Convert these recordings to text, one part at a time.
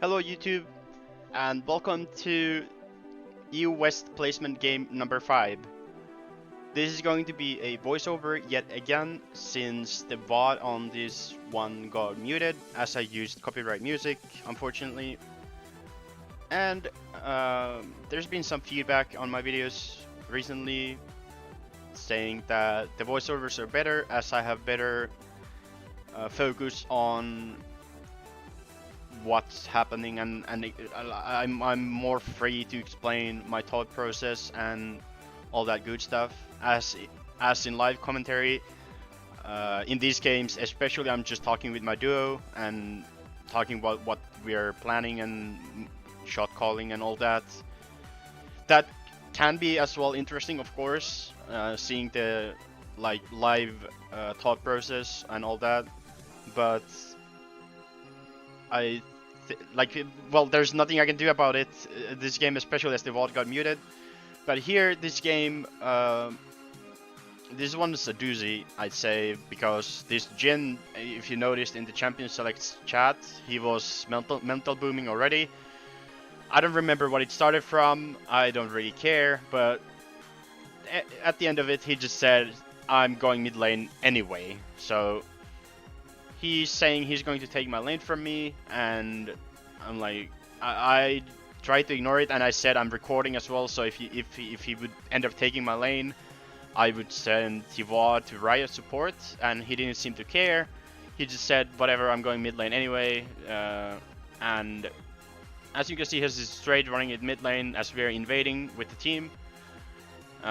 Hello YouTube, and welcome to EU West Placement game number 5. This is going to be a voiceover yet again, since the VOD on this one got muted, as I used copyright music, unfortunately. And there's been some feedback on my videos recently, saying that the voiceovers are better, as I have better focus on what's happening, and I'm more free to explain my thought process and all that good stuff as in live commentary. In these games especially, I'm just talking with my duo and talking about what we're planning and shot calling and all that. That can be as well interesting, of course, seeing the live thought process and all that, but well, there's nothing I can do about it. This game, especially as the vault got muted. But here, this game, this one is a doozy, I'd say, because this Jin, if you noticed in the Champion Selects chat, he was mental booming already. I don't remember what it started from, I don't really care, but at the end of it, he just said, I'm going mid lane anyway, so he's saying he's going to take my lane from me, and I'm like, I tried to ignore it, and I said I'm recording as well, so if he would end up taking my lane, I would send Tivor to Riot support, and he didn't seem to care. He just said, whatever, I'm going mid lane anyway, and as you can see, he has his straight running at mid lane as we're invading with the team.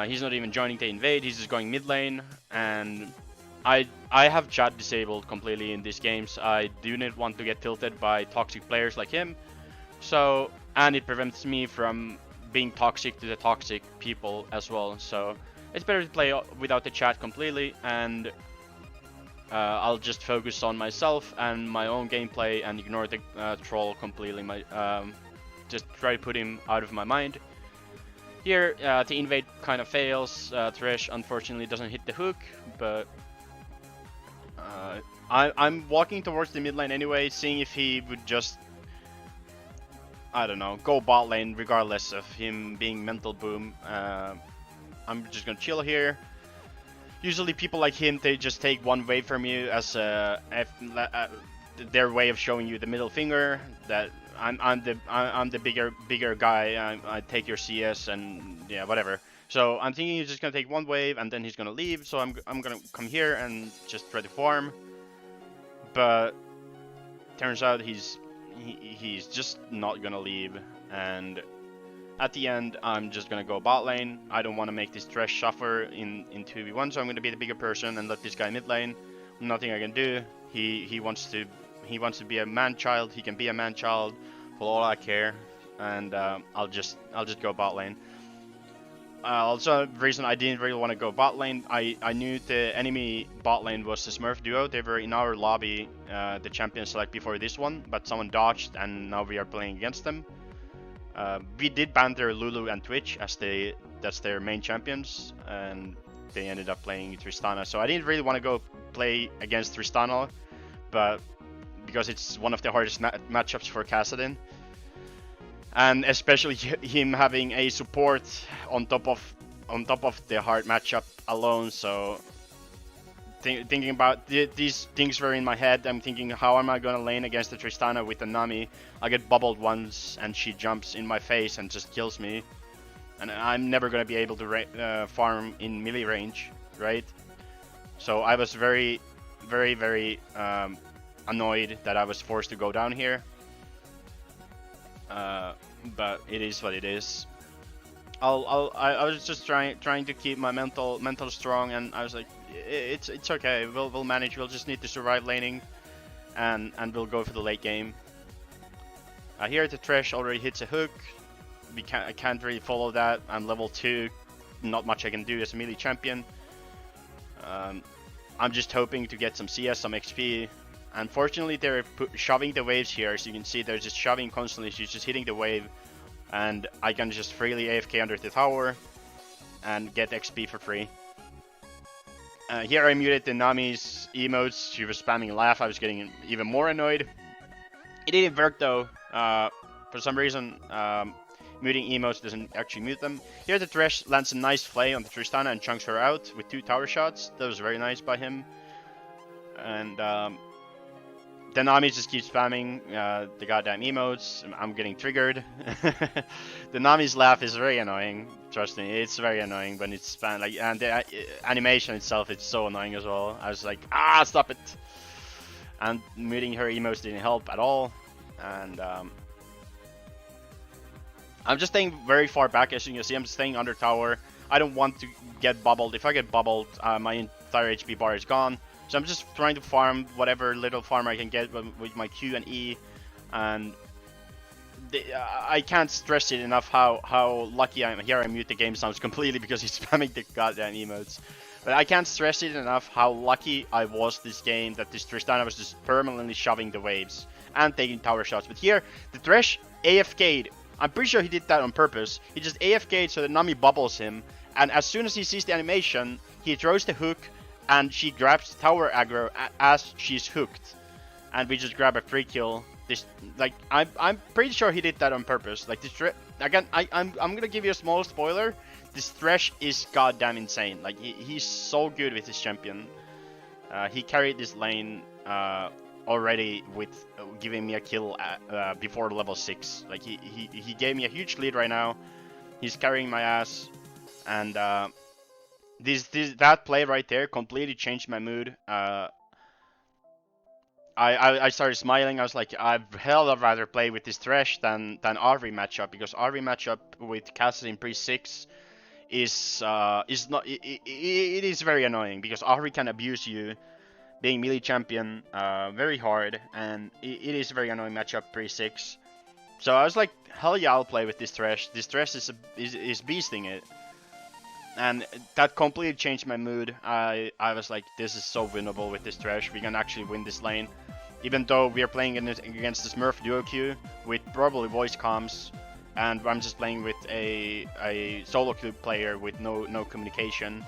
He's not even joining the invade, he's just going mid lane, and I have chat disabled completely in these games. I do not want to get tilted by toxic players like him. So, and it prevents me from being toxic to the toxic people as well. So it's better to play without the chat completely, and I'll just focus on myself and my own gameplay and ignore the troll completely. Just try to put him out of my mind. Here, the invade kind of fails. Thresh unfortunately doesn't hit the hook, but I'm walking towards the mid lane anyway, seeing if he would just, I don't know, go bot lane regardless of him being mental boom. I'm just gonna chill here. Usually people like him, they just take one wave from you as their way of showing you the middle finger, that I'm the bigger guy, I take your CS and yeah, whatever. So I'm thinking he's just gonna take one wave and then he's gonna leave, so I'm gonna come here and just try to farm. But turns out he's just not gonna leave, and at the end I'm just gonna go bot lane. I don't want to make this Thresh suffer in 2v1, so I'm gonna be the bigger person and let this guy mid lane. Nothing I can do. He wants to be a man child. He can be a man child for all I care, and I'll just go bot lane. Also, the reason I didn't really want to go bot lane, I knew the enemy bot lane was the Smurf duo. They were in our lobby, the champion select before this one, but someone dodged, and now we are playing against them. We did ban their Lulu and Twitch, as that's their main champions, and they ended up playing Tristana. So I didn't really want to go play against Tristana, but because it's one of the hardest matchups for Kassadin. And especially him having a support on top of the hard matchup alone. So thinking about these things were in my head. I'm thinking, how am I gonna lane against the Tristana with the Nami? I get bubbled once and she jumps in my face and just kills me, and I'm never gonna be able to farm in melee range, right? So I was very annoyed that I was forced to go down here. But it is what it is. I was just trying to keep my mental strong, and I was like, it's okay. We'll manage. We'll just need to survive laning, and we'll go for the late game. Here the Thresh already hits a hook. I can't really follow that. I'm level 2. Not much I can do as a melee champion. I'm just hoping to get some CS, some XP. Unfortunately, they're shoving the waves here. As you can see, they're just shoving constantly. She's just hitting the wave, and I can just freely AFK under the tower and get XP for free. Here I muted the Nami's emotes. She was spamming laugh. I was getting even more annoyed. It didn't work though. For some reason, muting emotes doesn't actually mute them. Here the Thresh lands a nice flay on the Tristana and chunks her out with 2 tower shots. That was very nice by him. And then Nami just keeps spamming the goddamn emotes. I'm getting triggered. The Nami's laugh is very annoying. Trust me, it's very annoying when it's spammed. Like, and the animation itself is so annoying as well. I was like, stop it. And muting her emotes didn't help at all. And I'm just staying very far back, as you can see. I'm staying under tower. I don't want to get bubbled. If I get bubbled, my entire HP bar is gone. So I'm just trying to farm whatever little farm I can get with my Q and E. And I can't stress it enough how lucky I am. Here I mute the game sounds completely because he's spamming the goddamn emotes. But I can't stress it enough how lucky I was this game that this Tristana was just permanently shoving the waves and taking tower shots. But here, the Thresh AFK'd. I'm pretty sure he did that on purpose. He just AFK'd so that Nami bubbles him. And as soon as he sees the animation, he throws the hook and she grabs tower aggro as she's hooked. And we just grab a free kill. This, like, I'm pretty sure he did that on purpose. Like, this again, I'm gonna give you a small spoiler. This Thresh is goddamn insane. Like, he's so good with his champion. He carried this lane already with giving me a kill before level 6. Like, he gave me a huge lead right now. He's carrying my ass, and that play right there completely changed my mood. I started smiling. I was like, I'd hell of rather play with this Thresh than Ahri matchup, because Ahri matchup with Kassadin pre 6 is not it is very annoying, because Ahri can abuse you being melee champion very hard, and it is a very annoying matchup pre 6. So I was like, hell yeah, I'll play with this Thresh. This Thresh is beasting it. And that completely changed my mood. I was like, this is so winnable with this Thresh. We can actually win this lane. Even though we are playing against the Smurf duo queue with probably voice comms, and I'm just playing with a solo queue player with no communication.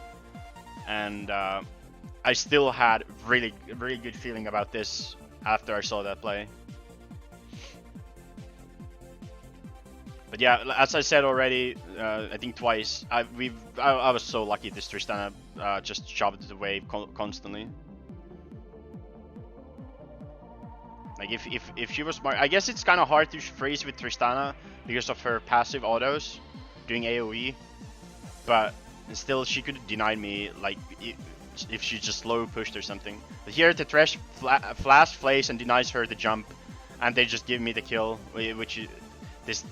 And I still had really good feeling about this after I saw that play. But yeah, as I said already, I think twice, I was so lucky this Tristana just shoved the wave constantly. Like, if she was smart, I guess it's kind of hard to freeze with Tristana because of her passive autos doing AoE, but still she could have denied me, like, if she just slow pushed or something. But here the Thresh flash flays and denies her the jump, and they just give me the kill, which is this.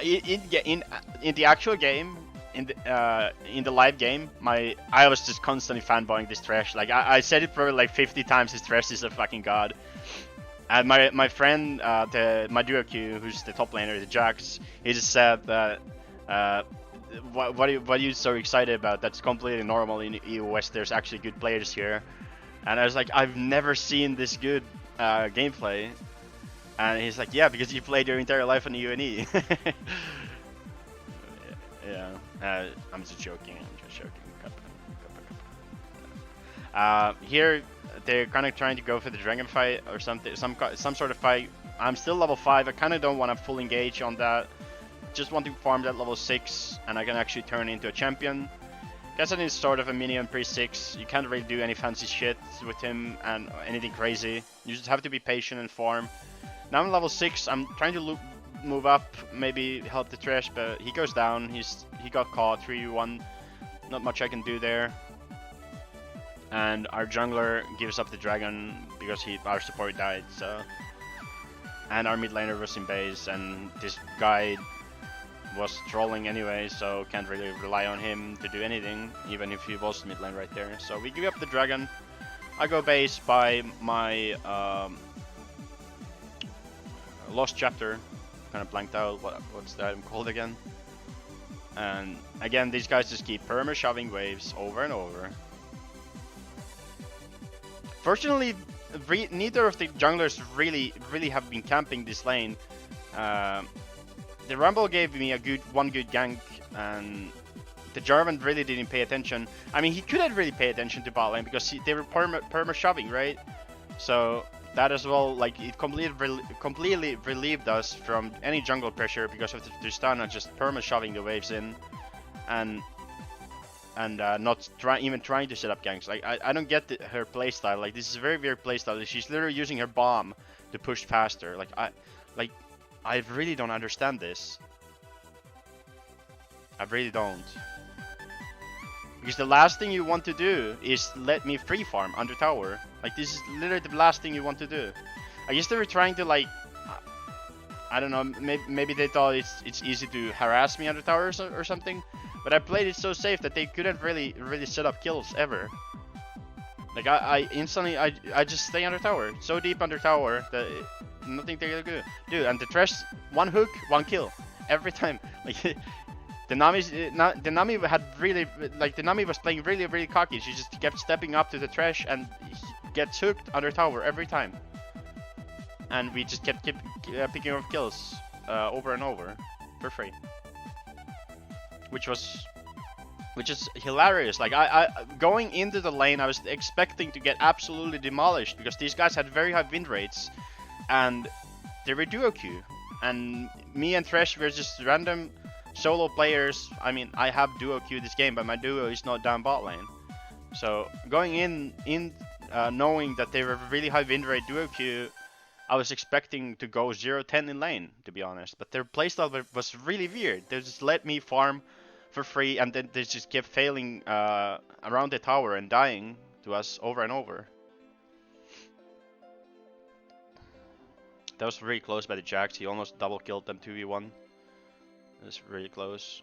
In the actual game, in the live game, I was just constantly fanboying this Thresh. Like, I said it probably like 50 times. This Thresh is a fucking god. And my friend, my duo queue, who's the top laner, the Jax, he just said that what are you so excited about? That's completely normal in EU West. There's actually good players here. And I was like, I've never seen this good gameplay. And he's like, yeah, because you played your entire life on UNE. Yeah, I'm just joking. Here, they're kind of trying to go for the dragon fight or something, some sort of fight. I'm still level 5. I kind of don't want to full engage on that. Just want to farm that level 6, and I can actually turn into a champion. Kassadin is sort of a minion pre 6. You can't really do any fancy shit with him and anything crazy. You just have to be patient and farm. Now I'm level 6, I'm trying to move up, maybe help the Thresh, but he goes down, he got caught, 3-1, not much I can do there. And our jungler gives up the dragon because our support died, so... And our mid laner was in base, and this guy was trolling anyway, so can't really rely on him to do anything, even if he was mid lane right there. So we give up the dragon, I go base by my... Lost Chapter, kind of blanked out, what's the item called again? And again, these guys just keep perma shoving waves over and over. Fortunately, neither of the junglers really have been camping this lane. The Rumble gave me one good gank, and the Jarvan really didn't pay attention. I mean, he couldn't really pay attention to bot lane because they were perma shoving, right? So that as well, like it completely relieved us from any jungle pressure because of the Tristana just perma shoving the waves in, and not even trying to set up ganks. Like I don't get her playstyle. Like this is a very weird playstyle. She's literally using her bomb to push faster. I really don't understand this. I really don't. Because the last thing you want to do is let me free farm under tower. Like this is literally the last thing you want to do. I guess they were trying to like, I don't know, maybe they thought it's easy to harass me under tower or something. But I played it so safe that they couldn't really set up kills ever. Like I instantly I just stay under tower, so deep under tower that nothing they can do. And the Thresh, one hook, one kill every time. Like the Nami had really, like the Nami was playing really cocky. She just kept stepping up to the Thresh and gets hooked under tower every time. And we just kept picking up kills over and over for free. Which is hilarious. Like I going into the lane, I was expecting to get absolutely demolished because these guys had very high win rates, and they were duo queue, and me and Thresh were just random solo players. I mean, I have duo queue this game, but my duo is not down bot lane. So going in knowing that they were really high win rate duo queue, I was expecting to go 0-10 in lane, to be honest. But their playstyle was really weird. They just let me farm for free, and then they just kept failing around the tower and dying to us over and over. That was really close by the Jax. He almost double killed them 2v1. It was really close.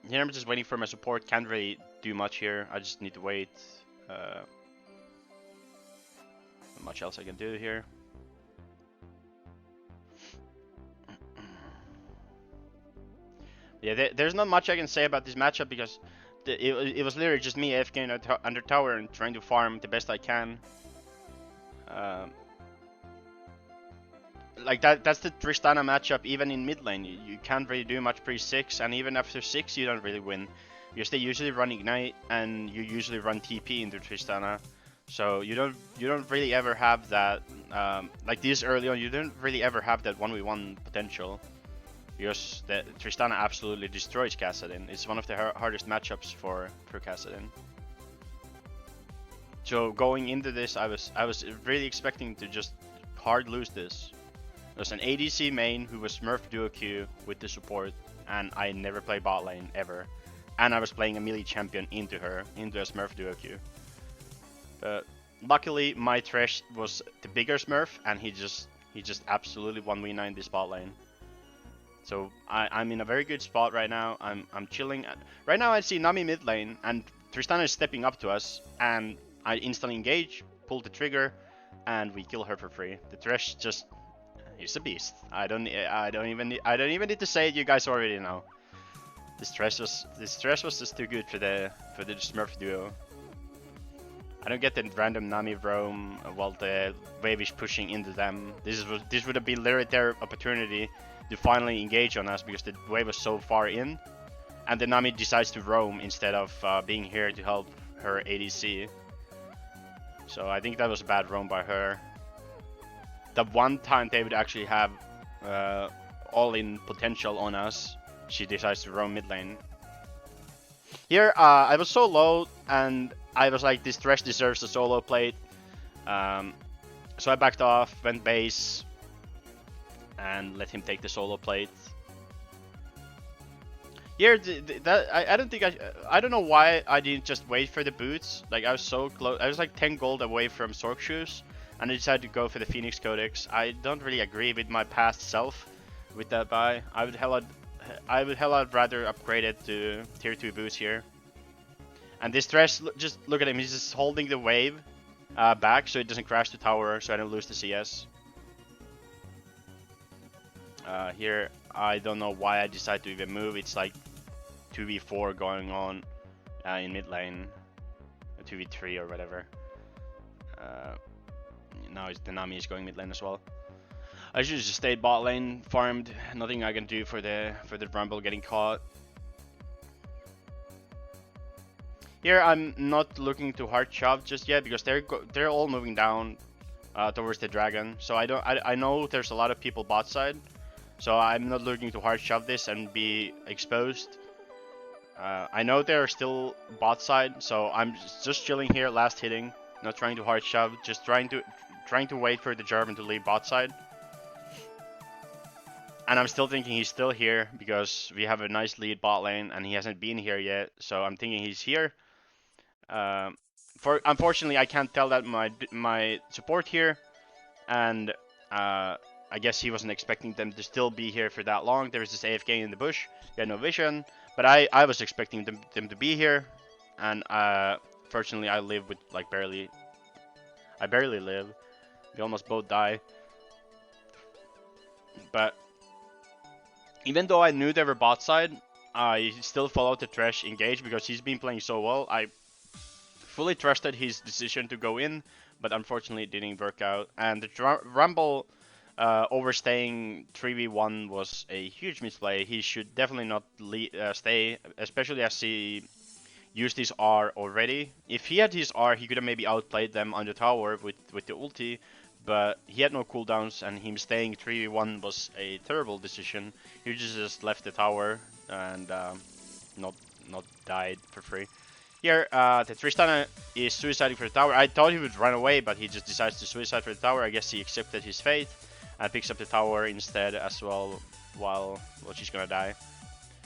Here I'm just waiting for my support. Can't really do much here. I just need to wait. Not much else I can do here. Yeah, there's not much I can say about this matchup because it was literally just me AFK under tower and trying to farm the best I can. Like that's the Tristana matchup. Even in mid lane, you can't really do much pre-6, and even after 6 you don't really win because they usually run Ignite and you usually run TP into Tristana. So you don't really ever have that like this early on. You don't really ever have that 1v1 potential. Because Tristana absolutely destroys Kassadin. It's one of the hardest matchups for Kassadin. So going into this, I was really expecting to just hard lose this. There's an ADC main who was Smurf duo queue with the support, and I never play bot lane ever. And I was playing a melee champion into a Smurf duo queue. But luckily my Thresh was the bigger Smurf, and he just absolutely 1v9 this bot lane. So I'm in a very good spot right now. I'm chilling. Right now I see Nami mid lane and Tristana is stepping up to us, and I instantly engage, pull the trigger, and we kill her for free. The Thresh just, he's a beast. I don't even need to say it. You guys already know. This Thresh was just too good for the Smurf duo. I don't get the random Nami roam while the wave is pushing into them. This would have been literally their opportunity to finally engage on us because the wave was so far in, and the Nami decides to roam instead of being here to help her ADC. So I think that was a bad roam by her. The one time they would actually have all-in potential on us, she decides to roam mid lane. Here I was so low, and I was like, this Thresh deserves a solo plate. So I backed off, went base, and let him take the solo plate. Here, I don't think I don't know why I didn't just wait for the boots. Like I was so close. I was like 10 gold away from Sork shoes, and I decided to go for the Phoenix Codex. I don't really agree with my past self with that buy. I would hella rather upgrade it to tier 2 boots here. And this Thresh, just look at him. He's just holding the wave back so it doesn't crash the tower, so I don't lose the CS. Here, I don't know why I decided to even move. It's like 2v4 going on in mid lane, 2v3 or whatever. Now the Nami is going mid lane as well. I should just stay bot lane, farmed. Nothing I can do for the Rumble getting caught. Here I'm not looking to hard shove just yet because they're all moving down towards the dragon. So I know there's a lot of people bot side. So I'm not looking to hard shove this and be exposed. I know they're still bot side, so I'm just chilling here, last hitting, not trying to hard shove, just trying to wait for the German to leave bot side. And I'm still thinking he's still here because we have a nice lead bot lane and he hasn't been here yet. So I'm thinking he's here. For unfortunately, I can't tell that my support here, and I guess he wasn't expecting them to still be here for that long. There was this AFK in the bush. He had no vision, but I was expecting them to be here, and fortunately I live with like barely. I barely live. We almost both die. But even though I knew they were bot side, I still followed the Thresh engage because he's been playing so well. I fully trusted his decision to go in, but unfortunately it didn't work out. And the Rumble overstaying 3v1 was a huge misplay. He should definitely not stay, especially as he used his R already. If he had his R, he could have maybe outplayed them on the tower with the ulti, but he had no cooldowns, and him staying 3v1 was a terrible decision. He just left the tower and not died for free. Here, the Tristana is suiciding for the tower. I thought he would run away, but he just decides to suicide for the tower. I guess he accepted his fate and picks up the tower instead as well, while she's gonna die.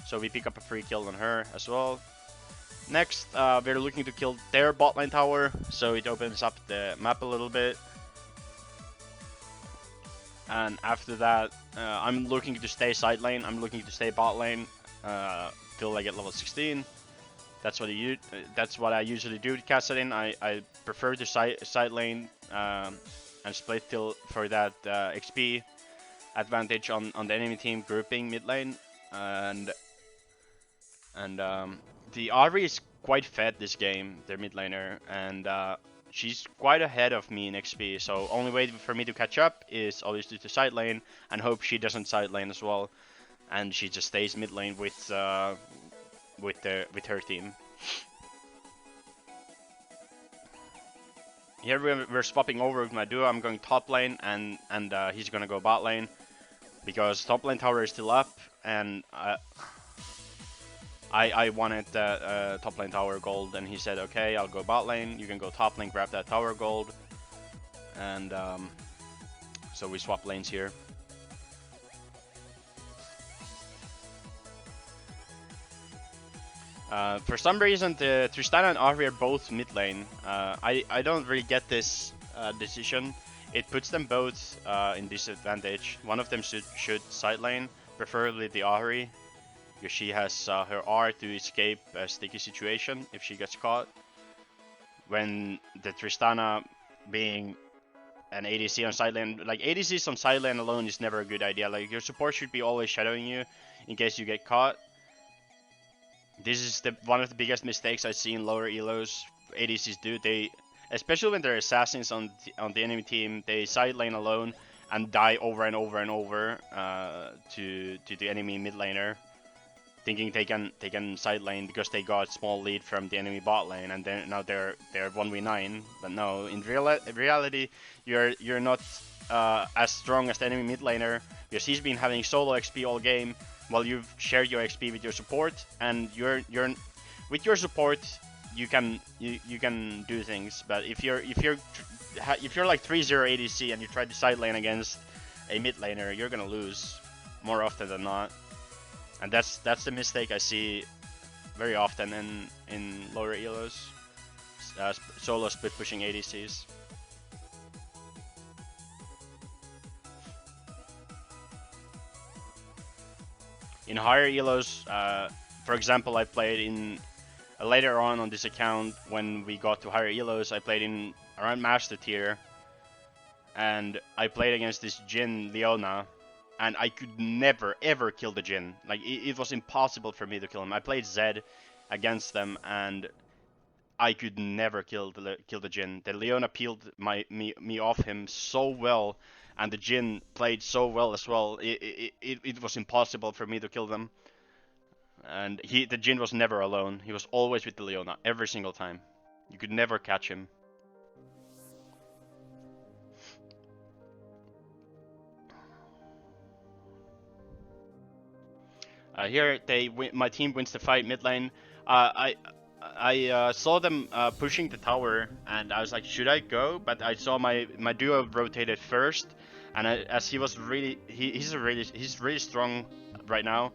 So we pick up a free kill on her as well. Next, we're looking to kill their bot lane tower, so it opens up the map a little bit. And after that, I'm looking to stay side lane. I'm looking to stay bot lane till I get level 16. That's what I usually do with Kassadin. I prefer to side lane and split till for that XP advantage on the enemy team grouping mid lane, and the Ahri is quite fed this game, their mid laner, and she's quite ahead of me in XP. So only way for me to catch up is obviously to side lane and hope she doesn't side lane as well, and she just stays mid lane with her team. Here we're swapping over with my duo. I'm going top lane, and he's gonna go bot lane because top lane tower is still up, and I wanted the top lane tower gold, and he said, okay, I'll go bot lane. You can go top lane, grab that tower gold, and so we swap lanes here. For some reason, the Tristana and Ahri are both mid lane. I don't really get this decision. It puts them both in disadvantage. One of them should side lane, preferably the Ahri, because she has her R to escape a sticky situation if she gets caught. When the Tristana being an ADC on side lane, like ADCs on side lane alone is never a good idea. Like your support should be always shadowing you in case you get caught. This is one of the biggest mistakes I see in lower elos ADCs do. They, especially when they're assassins on the enemy team, they side lane alone and die over and over and over to the enemy mid laner, thinking they can side lane because they got small lead from the enemy bot lane, and then now they're 1v9. But no, in reality, you're not as strong as the enemy mid laner because he's been having solo XP all game, while you've shared your XP with your support, and you're with your support you can do things. But if you're like 3-0 ADC and you try to side lane against a mid laner, you're gonna lose more often than not. And that's the mistake I see very often in lower elos, solo split pushing ADCs. In higher elos, for example, I played in later on this account when we got to higher elos. I played in around master tier, and I played against this Jhin Leona, and I could never ever kill the Jhin. Like it was impossible for me to kill him. I played Zed against them, and I could never kill the Jhin. The Leona peeled me off him so well, and the Jhin played so well as well. It was impossible for me to kill them. And the Jhin was never alone. He was always with the Leona every single time. You could never catch him. Here my team wins the fight mid lane. I saw them pushing the tower, and I was like, should I go? But I saw my duo rotated first, and as he was he's really strong right now.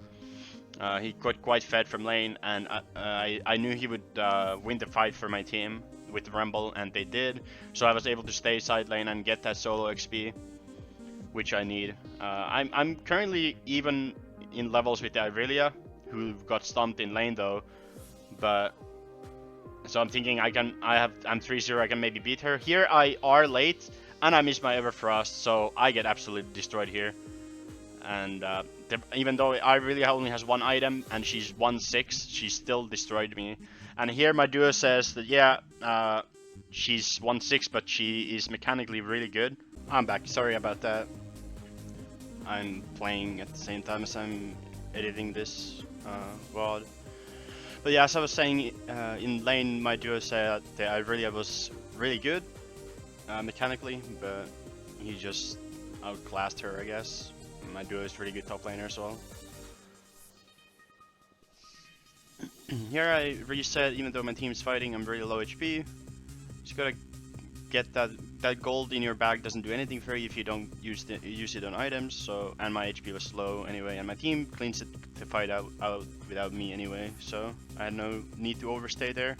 He got quite fed from lane, and I knew he would win the fight for my team with Rumble, and they did. So I was able to stay side lane and get that solo XP, which I need. I'm currently even in levels with the Irelia, who got stumped in lane though. But so I'm thinking I'm 3-0. I can maybe beat her. Here I are late, and I miss my Everfrost, so I get absolutely destroyed here. And even though Irelia only has one item and she's 1-6, she still destroyed me. And here my duo says that yeah, she's 1-6, but she is mechanically really good. I'm back. Sorry about that. I'm playing at the same time as I'm editing this VOD. But yeah, as I was saying, in lane my duo said that Irelia was really good mechanically, but he just outclassed her, I guess. My duo is really good top laner as well. Here I reset, even though my team's fighting, I'm really low HP. Just gotta get that gold in your bag doesn't do anything for you if you don't use it on items. So, and my HP was low anyway, and my team cleans the fight out without me anyway. So I had no need to overstay there.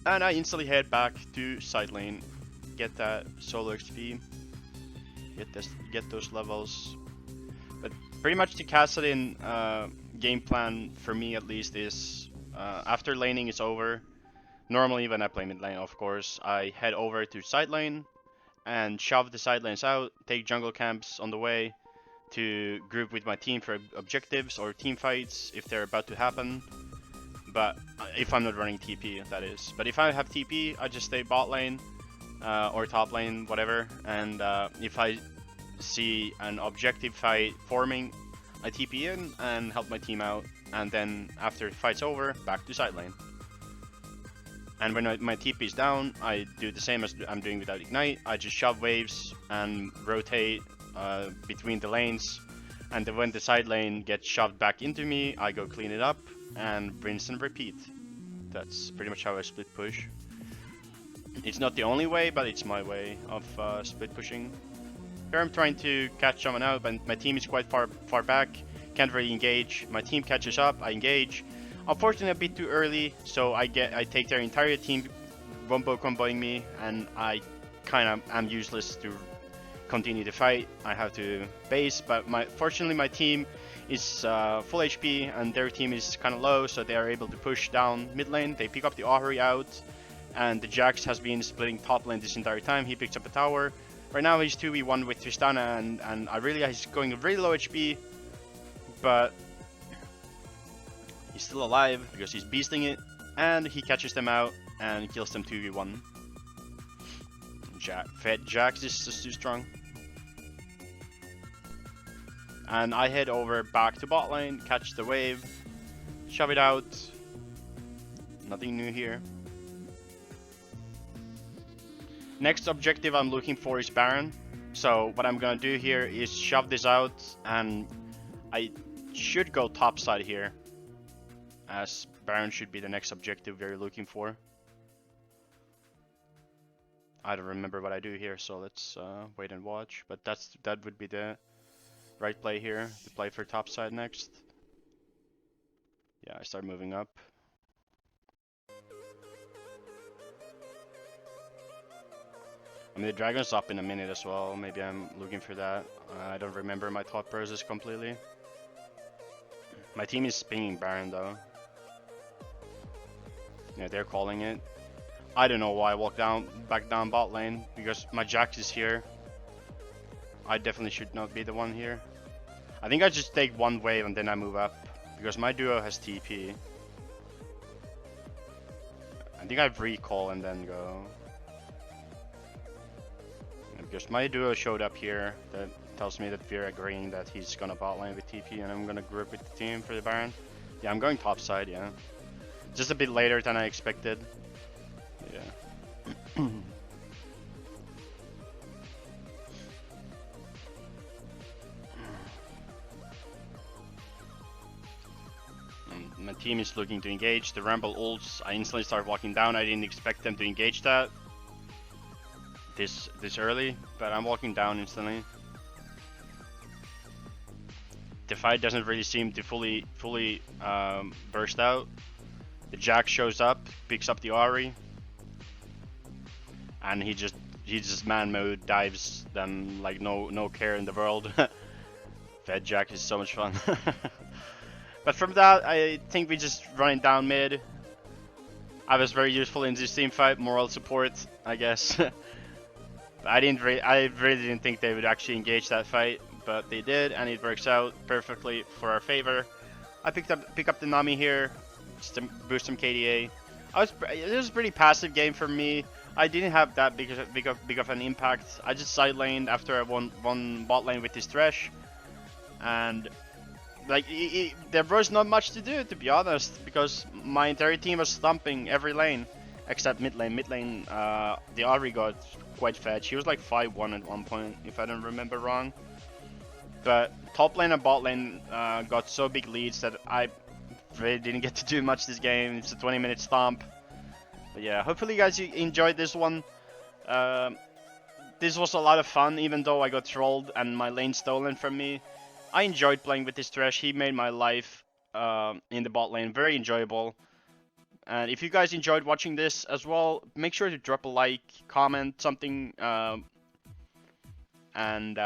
And I instantly head back to side lane, get that solo XP, get those levels. But pretty much the Kassadin game plan for me at least is after laning is over. Normally when I play mid lane, of course, I head over to side lane and shove the side lanes out, take jungle camps on the way to group with my team for objectives or team fights if they're about to happen. But if I'm not running TP, that is. But if I have TP, I just stay bot lane or top lane, whatever. And if I see an objective fight forming, I TP in and help my team out. And then after the fight's over, back to side lane. And when my TP is down, I do the same as I'm doing without Ignite. I just shove waves and rotate between the lanes. And then when the side lane gets shoved back into me, I go clean it up and rinse and repeat. That's pretty much how I split push. It's not the only way, but it's my way of split pushing. Here I'm trying to catch someone out, but my team is quite far back. Can't really engage. My team catches up, I engage. Unfortunately a bit too early, so I take their entire team wombo comboing me, and I kind of am useless to continue the fight. I have to base, but fortunately my team is full HP and their team is kind of low, so they are able to push down mid lane. They pick up the Ahri out, and the Jax has been splitting top lane this entire time. He picks up a tower. Right now he's 2v1 with Tristana, and Irelia is going really low HP, but he's still alive because he's beasting it, and he catches them out and kills them 2v1. Jax is just too strong. And I head over back to bot lane, catch the wave, shove it out. Nothing new here. Next objective I'm looking for is Baron. So what I'm gonna do here is shove this out, and I should go top side here, as Baron should be the next objective we're looking for. I don't remember what I do here, so let's wait and watch. But that would be the right play here, to play for top side next. Yeah, I start moving up. I mean, the dragon's up in a minute as well. Maybe I'm looking for that. I don't remember my thought process completely. My team is pinging Baron though. Yeah, they're calling it. I don't know why I walked back down bot lane, because my Jax is here. I definitely should not be the one here. I think I just take one wave and then I move up, because my duo has TP. I think I recall and then go. Because my duo showed up here, that tells me that we're agreeing that he's gonna bot lane with TP and I'm gonna group with the team for the Baron. Yeah, I'm going top side, yeah. Just a bit later than I expected. Yeah. My team is looking to engage. The Rumble ults, I instantly start walking down. I didn't expect them to engage that this early, but I'm walking down instantly. The fight doesn't really seem to fully burst out. The Jack shows up, picks up the Ahri, and he just man mode dives them like no care in the world. Fed Jack is so much fun. But from that, I think we just running down mid. I was very useful in this team fight, moral support, I guess. I really didn't think they would actually engage that fight, but they did, and it works out perfectly for our favor. I pick up the Nami here, just to boost some KDA. It was a pretty passive game for me. I didn't have that big of an impact. I just side laned after I won bot lane with this Thresh, and like there was not much to do, to be honest, because my entire team was thumping every lane except mid lane. Mid lane, the Ahri got quite fed. She was like 5-1 at one point, if I don't remember wrong. But top lane and bot lane got so big leads that I really didn't get to do much this game. It's a 20-minute stomp. But yeah, hopefully you guys enjoyed this one. This was a lot of fun, even though I got trolled and my lane stolen from me. I enjoyed playing with this Thresh. He made my life in the bot lane very enjoyable. And if you guys enjoyed watching this as well, make sure to drop a like, comment something, and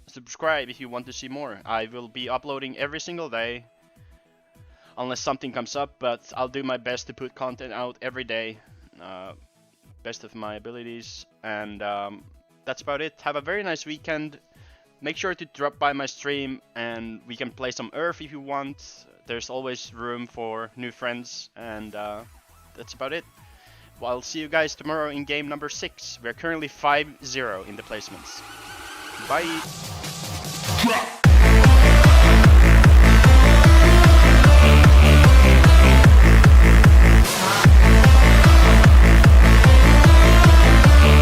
subscribe if you want to see more. I will be uploading every single day, unless something comes up, but I'll do my best to put content out every day, best of my abilities. And that's about it. Have a very nice weekend. Make sure to drop by my stream and we can play some Earth if you want. There's always room for new friends, and that's about it. Well, I'll see you guys tomorrow in game number 6. We're currently 5-0 in the placements. Bye!